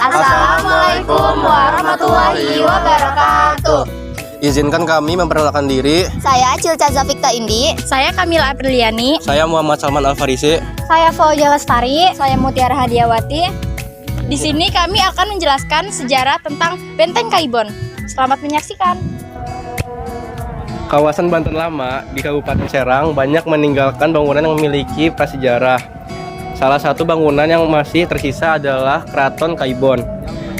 Assalamualaikum warahmatullahi wabarakatuh. Izinkan kami memperkenalkan diri. Saya Cilca Zafikta Indi. Saya Kamila Apriliani. Saya Muhammad Salman Al-Farisi. Saya Fauzia Lestari. Saya Mutiara Hadiawati. Di sini kami akan menjelaskan sejarah tentang Benteng Kaibon. Selamat menyaksikan. Kawasan Banten Lama di Kabupaten Serang banyak meninggalkan bangunan yang memiliki prasejarah. Salah satu bangunan yang masih tersisa adalah Keraton Kaibon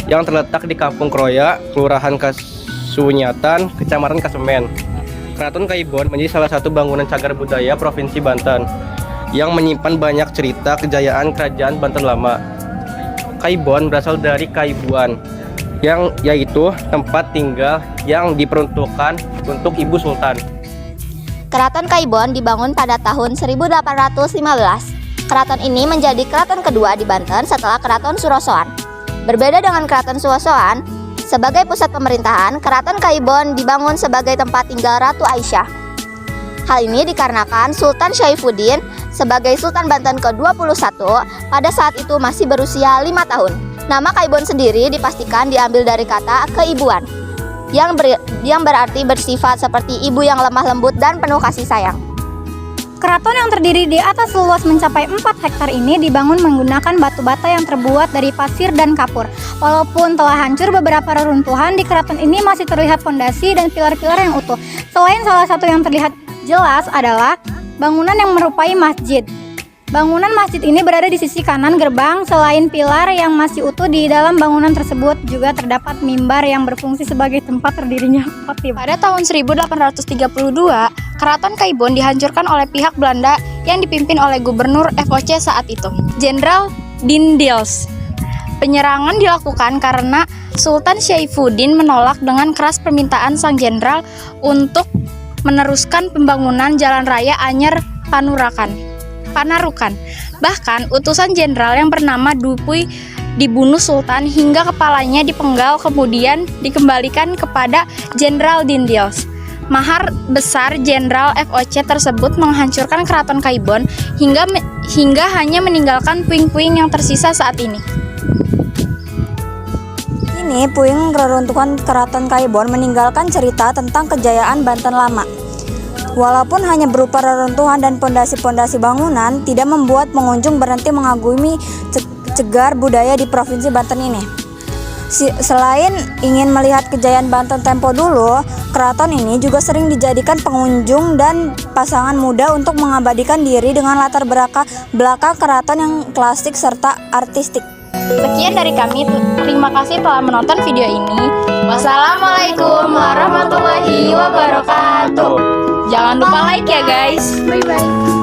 yang terletak di Kampung Kroya, Kelurahan Kasunyatan, Kecamatan Kasemen. Keraton Kaibon menjadi salah satu bangunan cagar budaya Provinsi Banten yang menyimpan banyak cerita kejayaan Kerajaan Banten Lama. Kaibon berasal dari Kaibuan, yang yaitu tempat tinggal yang diperuntukkan untuk Ibu Sultan. Keraton Kaibon dibangun pada tahun 1815. Keraton ini menjadi keraton kedua di Banten setelah Keraton Surosoan. Berbeda dengan Keraton Surosoan, sebagai pusat pemerintahan, Keraton Kaibon dibangun sebagai tempat tinggal Ratu Aisyah. Hal ini dikarenakan Sultan Syaifuddin sebagai Sultan Banten ke-21 pada saat itu masih berusia 5 tahun. Nama Kaibon sendiri dipastikan diambil dari kata keibuan, yang berarti bersifat seperti ibu yang lemah lembut dan penuh kasih sayang. Keraton yang terdiri di atas luas mencapai 4 hektar ini dibangun menggunakan batu bata yang terbuat dari pasir dan kapur. Walaupun telah hancur beberapa reruntuhan, di keraton ini masih terlihat fondasi dan pilar-pilar yang utuh. Selain salah satu yang terlihat jelas adalah bangunan yang menyerupai masjid. Bangunan masjid ini berada di sisi kanan gerbang. Selain pilar yang masih utuh, di dalam bangunan tersebut juga terdapat mimbar yang berfungsi sebagai tempat terdirinya khotib. Pada tahun 1832, Keraton Kaibon dihancurkan oleh pihak Belanda yang dipimpin oleh Gubernur VOC saat itu, Jenderal Dindiels. Penyerangan dilakukan karena Sultan Syaifuddin menolak dengan keras permintaan sang jenderal untuk meneruskan pembangunan jalan raya Anyer Panarukan. Bahkan utusan jenderal yang bernama Dupuy dibunuh Sultan hingga kepalanya dipenggal, kemudian dikembalikan kepada Jenderal Dindiels. Mahar besar Jenderal VOC tersebut menghancurkan Keraton Kaibon hingga hanya meninggalkan puing-puing yang tersisa saat ini. Ini puing reruntuhan Keraton Kaibon meninggalkan cerita tentang kejayaan Banten Lama. Walaupun hanya berupa reruntuhan dan pondasi-pondasi bangunan, tidak membuat pengunjung berhenti mengagumi cagar budaya di Provinsi Banten ini. Selain ingin melihat kejayaan Banten tempo dulu, keraton ini juga sering dijadikan pengunjung dan pasangan muda untuk mengabadikan diri dengan latar belakang keraton yang klasik serta artistik. Sekian dari kami, terima kasih telah menonton video ini. Wassalamualaikum warahmatullahi wabarakatuh. Jangan lupa like ya guys. Bye bye.